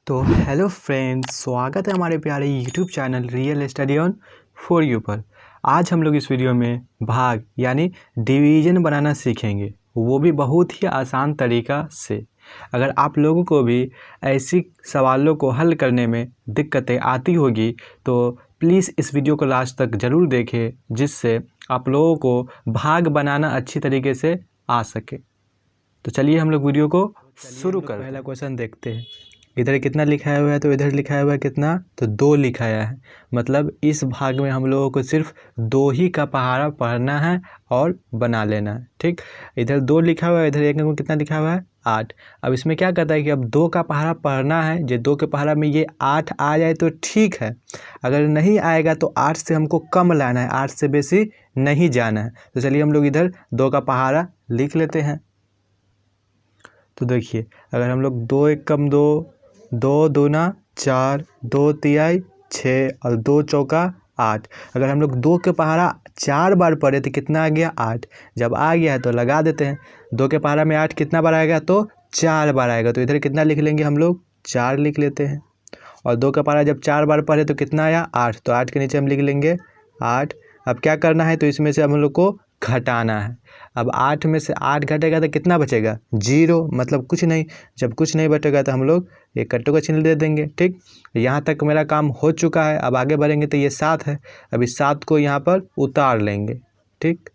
तो hello friends, स्वागत है हमारे प्यारे YouTube channel real study on for you पर। आज हम लोग इस वीडियो में भाग यानी डिवीज़न बनाना सीखेंगे, वो भी बहुत ही आसान तरीका से। अगर आप लोगों को भी ऐसी सवालों को हल करने में दिक्कतें आती होगी तो प्लीज़ इस वीडियो को लास्ट तक ज़रूर देखें, जिससे आप लोगों को भाग बनाना अच्छी तरीके से आ सके। तो चलिए हम लोग वीडियो को शुरू करते हैं। पहला क्वेश्चन देखते हैं। इधर कितना लिखाया हुआ है, तो इधर लिखाया हुआ है कितना, तो 2 लिखाया है। मतलब इस भाग में हम लोगों को सिर्फ 2 ही का पहाड़ा पढ़ना है और बना लेना है। ठीक, इधर 2 लिखा हुआ है, इधर एक में कितना लिखा हुआ है 8। अब इसमें क्या कहता है कि अब 2 का पहाड़ा पढ़ना है। जो 2 के पहाड़ा में ये 8 आ जाए तो ठीक है, अगर नहीं आएगा तो 8 से हमको कम लाना है, 8 से बेसी नहीं जाना है। तो चलिए हम लोग इधर 2 का पहाड़ा लिख लेते हैं। तो देखिए, अगर हम लोग 2 एकम 2, 2 दूना 4, 2 तिहाई 6 और 2 चौका 8। अगर हम लोग 2 के पहाड़ा 4 बार पढ़े तो कितना आ गया 8। जब आ गया है तो लगा देते हैं। 2 के पहाड़ा में 8 कितना बार आएगा, तो 4 बार आएगा। तो इधर कितना लिख लेंगे हम लोग, 4 लिख लेते हैं। और 2 का पहाड़ा जब 4 बार पढ़े तो कितना आया 8, तो 8 के नीचे हम लिख लेंगे 8। अब क्या करना है, तो इसमें से हम लोग को घटाना है। अब 8 में से 8 घटेगा तो कितना बचेगा 0, मतलब कुछ नहीं। जब कुछ नहीं बचेगा तो हम लोग एक कट्टों का चिन्ह दे देंगे। ठीक, यहाँ तक मेरा काम हो चुका है। अब आगे बढ़ेंगे तो ये 7 है। अब इस 7 को यहाँ पर उतार लेंगे। ठीक,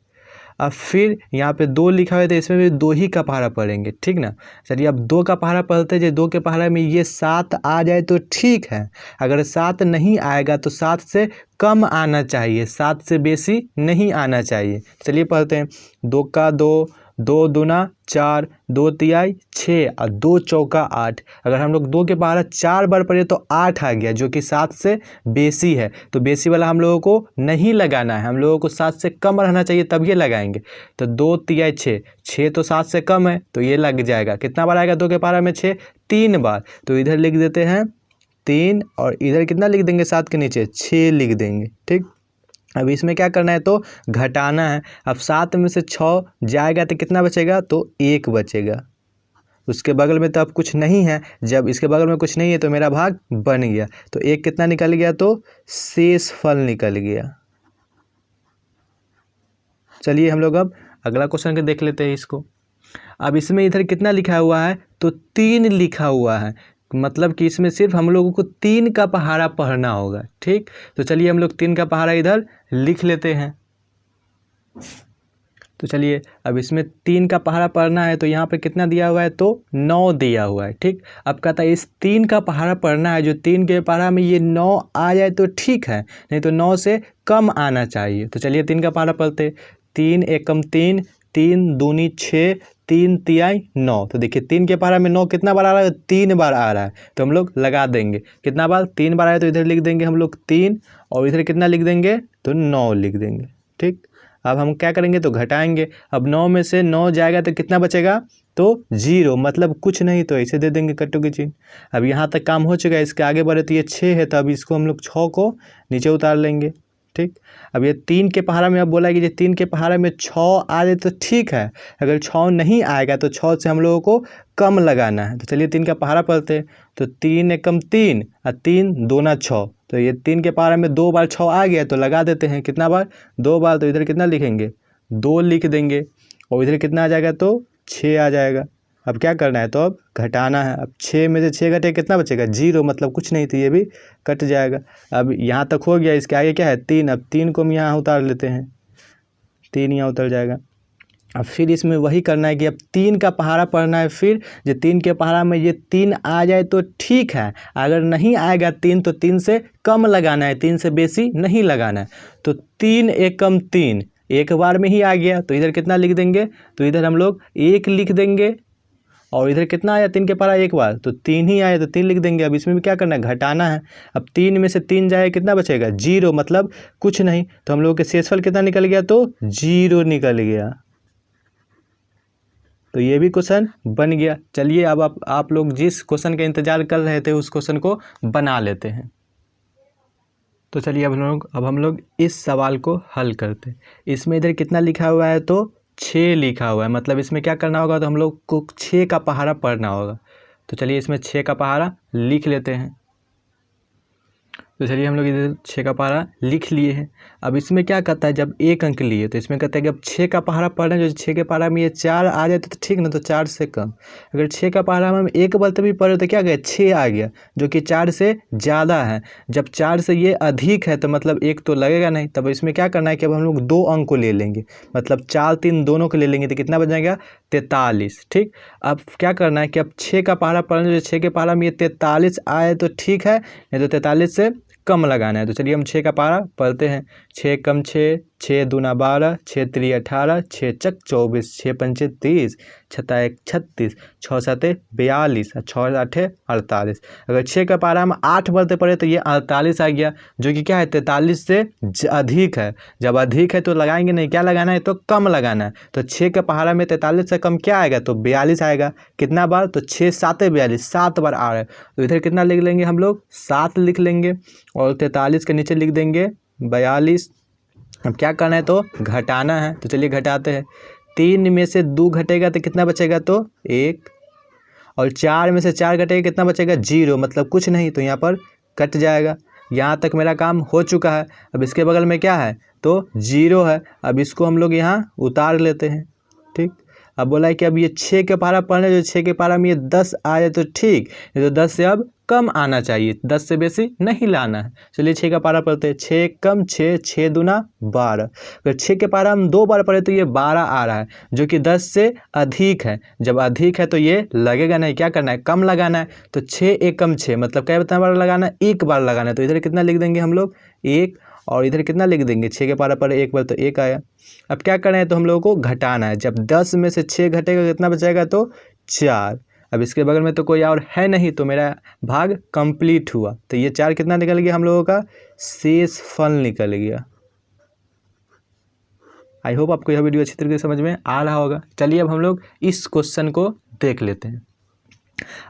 अब फिर यहाँ पे 2 लिखा हुआ है तो इसमें भी 2 ही का पहाड़ा पढ़ेंगे। ठीक ना। चलिए अब 2 का पहाड़ा पढ़ते हैं। 2 के पहाड़ा में ये 7 आ जाए तो ठीक है, अगर 7 नहीं आएगा तो 7 से कम आना चाहिए, 7 से बेसी नहीं आना चाहिए। चलिए पढ़ते हैं। 2 का 2, 2 दूना 4, 2 तिहाई 6 और 2 चौका 8। अगर हम लोग 2 के पहाड़ा 4 बार पढ़े तो 8 आ गया, जो कि 7 से बेसी है। तो बेसी वाला हम लोगों को नहीं लगाना है, हम लोगों को 7 से कम रहना चाहिए, तब ये लगाएंगे। तो 2 तिहाई 6, 6 तो 7 से कम है तो ये लग जाएगा। कितना बार आएगा 2 के पहाड़ा में 6, 3 बार। तो इधर लिख देते हैं 3 और इधर कितना लिख देंगे 7 के नीचे 6 लिख देंगे। ठीक, अब इसमें क्या करना है, तो घटाना है। अब 7 में से 6 जाएगा तो कितना बचेगा, तो 1 बचेगा। उसके बगल में तो अब कुछ नहीं है। जब इसके बगल में कुछ नहीं है तो मेरा भाग बन गया। तो 1 कितना निकल गया, तो शेष फल निकल गया। चलिए हम लोग अब अगला क्वेश्चन के देख लेते हैं इसको। अब इसमें इधर कितना लिखा हुआ है, तो 3 लिखा हुआ है। मतलब कि इसमें सिर्फ हम लोगों को 3 का पहाड़ा पढ़ना होगा। ठीक, तो चलिए हम लोग 3 का पहाड़ा इधर लिख लेते हैं। तो चलिए अब इसमें 3 का पहाड़ा पढ़ना है, तो यहाँ पे कितना दिया हुआ है, तो 9 दिया हुआ है। ठीक, अब कहता है इस 3 का पहाड़ा पढ़ना है। जो 3 के पहाड़ा में ये 9 आ जाए तो ठीक है, नहीं तो 9 से कम आना चाहिए। तो चलिए 3 का पहाड़ा पढ़ते। 3 एकम 3, 3 दूनी 6, 3 तिहाई 9। तो देखिए 3 के पहाड़ा में 9 कितना बार आ रहा है, 3 बार आ रहा है। तो हम लोग लगा देंगे। कितना बार, 3 बार आए तो इधर लिख देंगे हम लोग 3 और इधर कितना लिख देंगे, तो 9 लिख देंगे। ठीक, अब हम क्या करेंगे, तो घटाएंगे। अब 9 में से 9 जाएगा तो कितना बचेगा, तो 0, मतलब कुछ नहीं। तो ऐसे दे देंगे कट्टों की चिन्ह। अब यहाँ तक काम हो चुका है। इसके आगे बढ़े तो ये 6 है, तो अब इसको हम लोग 6 को नीचे उतार लेंगे। ठीक, अब ये 3 के पहाड़ा में अब बोला कि ये 3 के पहाड़ा में 6 आ जाए तो ठीक है, अगर 6 नहीं आएगा तो 6 से हम लोगों को कम लगाना है। तो चलिए 3 का पहाड़ा पढ़ते हैं। तो 3 एकम 3 और 3 दूना 6। तो ये 3 के पहाड़ा में 2 बार 6 आ गया, तो लगा देते हैं। कितना बार, 2 बार। तो इधर कितना लिखेंगे, 2 लिख देंगे। और इधर कितना आ जाएगा, तो 6 आ जाएगा। अब क्या करना है, तो अब घटाना है। अब 6 में से 6 घटे कितना बचेगा, 0, मतलब कुछ नहीं। तो ये भी कट जाएगा। अब यहाँ तक हो गया। इसके आगे क्या है, 3। अब 3 को हम यहाँ उतार लेते हैं, 3 यहाँ उतर जाएगा। अब फिर इसमें वही करना है कि अब 3 का पहाड़ा पढ़ना है। फिर जो 3 के पहाड़ा में ये 3 आ जाए तो ठीक है, अगर नहीं आएगा 3 तो 3 से कम लगाना है, 3 से बेसी नहीं लगाना है। तो 3 एकम 3, एक बार में ही आ गया, तो इधर कितना लिख देंगे, तो इधर हम लोग 1 लिख देंगे। और इधर कितना आया, 3 के पहाड़ा एक बार, तो 3 ही आया, तो 3 लिख देंगे। अब इसमें भी क्या करना है, घटाना है। अब 3 में से 3 जाए कितना बचेगा, 0, मतलब कुछ नहीं। तो हम लोग के शेषफल कितना निकल गया, तो 0 निकल गया। तो ये भी क्वेश्चन बन गया। चलिए अब आप लोग जिस क्वेश्चन का इंतजार कर रहे थे उस क्वेश्चन को बना लेते हैं। तो चलिए अब हम लोग इस सवाल को हल करते हैं। इसमें इधर कितना लिखा हुआ है, तो 6 लिखा हुआ है। मतलब इसमें क्या करना होगा, तो हम लोग को 6 का पहाड़ा पढ़ना होगा। तो चलिए इसमें 6 का पहाड़ा लिख लेते हैं। तो चलिए हम लोग इधर 6 का पहाड़ा लिख लिए हैं। अब इसमें क्या कहता है, जब 1 अंक लिए तो इसमें कहता है कि अब 6 का पहाड़ा पढ़ रहे हैं, जो 6 के पहाड़ा में ये 4 आ जाए तो ठीक ना, तो 4 से कम। अगर 6 का पहाड़ा में हम 1 बोलते भी पढ़े तो क्या गया, 6 आ गया, जो कि 4 से ज़्यादा है। जब 4 से ये अधिक है तो मतलब 1 तो लगेगा नहीं, तब इसमें क्या करना है कि अब हम लोग 2 अंक को ले लेंगे, मतलब 4 3 दोनों को ले लेंगे तो कितना बच जाएगा, 43। ठीक, अब क्या करना है कि अब 6 का पहाड़ा पढ़ने, जो 6 के पहाड़ा में ये 43 आए तो ठीक है, नहीं तो 43 से कम लगाना है। तो चलिए हम 6 का पहाड़ा पढ़ते हैं। 6 कम 6, 6 दूना 12, 6 3 18, 6 चक 24, 6 पंचे 30, 6 1 36, 6 7 42, 6 8 48। अगर 6 का पहाड़ा हम 8 बढ़ते पड़े तो ये 48 आ गया, जो कि क्या है, 43 से अधिक है। जब अधिक है तो लगाएंगे नहीं, क्या लगाना है, तो कम लगाना है। तो 6 का पहाड़ा में 43 से कम क्या आएगा, तो 42 आएगा। कितना बार, तो 6 7 42, 7 बार आ रहा है। तो इधर कितना लिख लेंगे हम लोग, 7 लिख लेंगे, और 43 के नीचे लिख देंगे 42। अब क्या करना है, तो घटाना है। तो चलिए घटाते हैं। 3 में से 2 घटेगा तो कितना बचेगा, तो 1, और 4 में से 4 घटेगा कितना बचेगा, 0, मतलब कुछ नहीं, तो यहाँ पर कट जाएगा। यहाँ तक मेरा काम हो चुका है। अब इसके बगल में क्या है, तो 0 है। अब इसको हम लोग यहाँ उतार लेते हैं। ठीक, अब बोला है कि अब ये 6 के पहाड़ा पढ़ने, जो 6 के पहाड़ा में ये 10 आए तो ठीक, ये तो 10 से अब कम आना चाहिए, 10 से बेसी नहीं लाना है। चलिए 6 का पहाड़ा पढ़ते हैं। 6 कम 6, 6 दूना 12। अगर 6 के पहाड़ा हम 2 बार पढ़े तो ये 12 आ रहा है, जो कि 10 से अधिक है। जब अधिक है तो ये लगेगा नहीं, क्या करना है, कम लगाना है। तो 6 1 कम 6, मतलब कितना बार लगाना है, 1 बार लगाना है। तो इधर कितना लिख देंगे हम लोग, 1, और इधर कितना लिख देंगे, 6 के पहाड़ा पर 1 बार तो 1 आया। अब क्या करना है, तो हम लोगों को घटाना है। जब 10 में से 6 घटेगा कितना बचेगा, तो 4। अब इसके बगल में तो कोई और है नहीं, तो मेरा भाग कंप्लीट हुआ। तो ये 4 कितना निकल गया, हम लोगों का शेष फल निकल गया। आई होप आपको यह वीडियो अच्छी तरीके से समझ में आ रहा होगा। चलिए अब हम लोग इस क्वेश्चन को देख लेते हैं।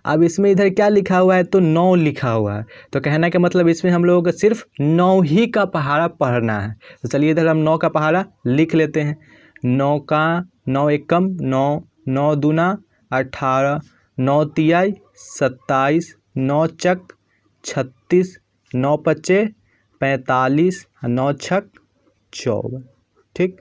अब इसमें इधर क्या लिखा हुआ है, तो 9 लिखा हुआ है। तो कहना का मतलब इसमें हम लोगों को सिर्फ 9 ही का पहाड़ा पढ़ना है। तो चलिए इधर हम 9 का पहाड़ा लिख लेते हैं। 9 का 9 एकम 9, 9 दूना 18, 9 तियाई 27, 9 चक 36, 9 पच्चे 45, 9 छक 54। ठीक,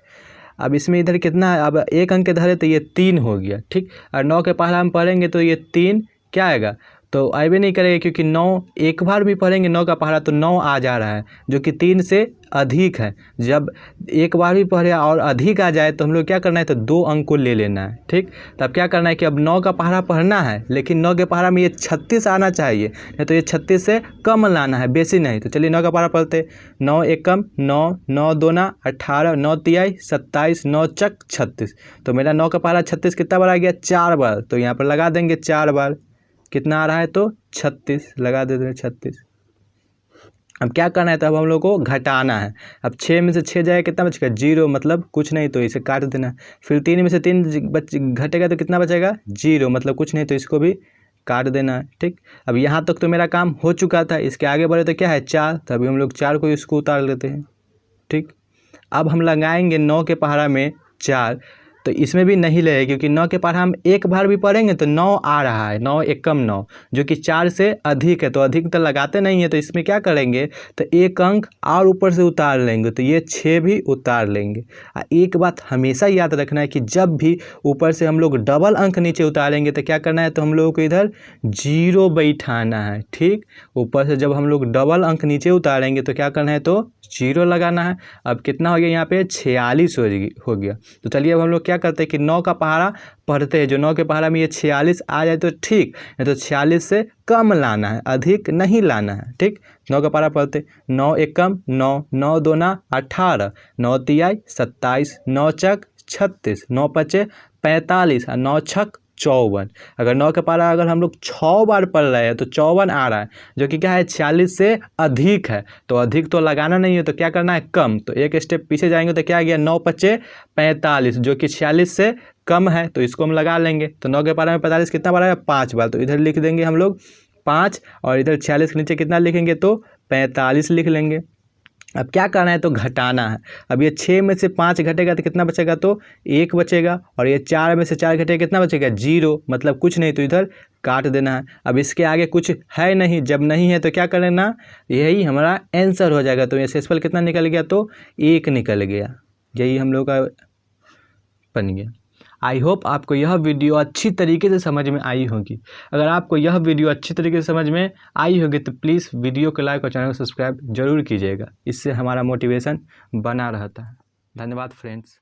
अब इसमें इधर कितना है, अब 1 अंक इधर है तो ये 3 हो गया। ठीक, और 9 के पहाड़ा हम पढ़ेंगे तो ये 3 क्या आएगा, तो आए नहीं करेगा, क्योंकि 9 एक बार भी पढ़ेंगे 9 का पहाड़ा तो 9 आ जा रहा है, जो कि 3 से अधिक है। जब एक बार भी पढ़े और अधिक आ जाए तो हम लोग क्या करना है, तो 2 अंक को ले लेना है। ठीक, तब क्या करना है कि अब 9 का पहाड़ा पढ़ना है, लेकिन 9 के पहाड़ा में ये 36 आना चाहिए, नहीं तो ये 36 से कम लाना है, बेसी नहीं। तो चलिए 9 का पहाड़ा पढ़ते। 9 एकम 9, 9 दूना 18, 9 तियाई 27, 9 चक 36। तो मेरा 9 का पहाड़ा 36 कितना बार आ गया, 4 बार। तो यहाँ पर लगा देंगे 4 बार, कितना आ रहा है, तो 36 लगा देते हैं, 36। अब क्या करना है, तो अब हम लोग को घटाना है। अब 6 में से 6 जाएगा कितना बचेगा, 0, मतलब कुछ नहीं, तो इसे काट देना। फिर 3 में से 3 घटेगा तो कितना बचेगा, 0, मतलब कुछ नहीं, तो इसको भी काट देना है। ठीक, अब यहाँ तक तो मेरा काम हो चुका था। इसके आगे बढ़े तो क्या है, 4, तभी हम लोग 4 को इसको उतार लेते हैं। ठीक, अब हम लगाएंगे 9 के पहाड़ा में 4, तो इसमें भी नहीं लगेगा, क्योंकि 9 के पहाड़ा हम एक बार भी पढ़ेंगे तो 9 आ रहा है, 9 एकम 9, जो कि 4 से अधिक है। तो अधिक तो लगाते नहीं है, तो इसमें क्या करेंगे, तो 1 अंक और ऊपर से उतार लेंगे, तो ये 6 भी उतार लेंगे। एक बात हमेशा याद रखना है कि जब भी ऊपर से हम लोग डबल अंक नीचे उतारेंगे तो क्या करना है, तो हम लोगों को इधर 0 बैठाना है। ठीक, ऊपर से जब हम लोग डबल अंक नीचे उतारेंगे तो क्या करना है, तो 0 लगाना है। अब कितना हो गया, यहाँ पे 46 हो गया। तो चलिए अब हम लोग क्या करते हैं कि 9 का पहाड़ा पढ़ते हैं। जो 9 के पहाड़ा में ये 46 आ जाए तो ठीक, नहीं तो 46 से कम लाना है, अधिक नहीं लाना है। ठीक, 9 का पहाड़ा पढ़ते। 9 एकम 9, 9 दूना 18, 9 तियाई 27, 9 चक 36, 9 पचे 45, 9 छक 54। अगर 9 का पहाड़ा अगर हम लोग 6 बार पढ़ रहे हैं तो 54 आ रहा है, जो कि क्या है, 46 से अधिक है। तो अधिक तो लगाना नहीं है, तो क्या करना है, कम। तो एक स्टेप पीछे जाएंगे तो क्या आ गया, 9 पच्चे 45, जो कि 46 से कम है, तो इसको हम लगा लेंगे। तो 9 के पहाड़ा में 45 कितना बार आया, 5 बार। तो इधर लिख देंगे हम लोग 5, और इधर 46 के नीचे कितना लिखेंगे, तो 45 लिख लेंगे। अब क्या करना है तो घटाना है। अब ये 6 में से 5 घटेगा तो कितना बचेगा, तो 1 बचेगा। और ये 4 में से 4 घटेगा कितना बचेगा, 0, मतलब कुछ नहीं, तो इधर काट देना है। अब इसके आगे कुछ है नहीं, जब नहीं है तो क्या करना, यही हमारा आंसर हो जाएगा। तो ये शेषफल कितना निकल गया, तो 1 निकल गया। यही हम लोग का बन गया। आई होप आपको यह वीडियो अच्छी तरीके से समझ में आई होगी। अगर आपको यह वीडियो अच्छी तरीके से समझ में आई होगी तो प्लीज़ वीडियो को लाइक और चैनल को सब्सक्राइब जरूर कीजिएगा। इससे हमारा मोटिवेशन बना रहता है। धन्यवाद फ्रेंड्स।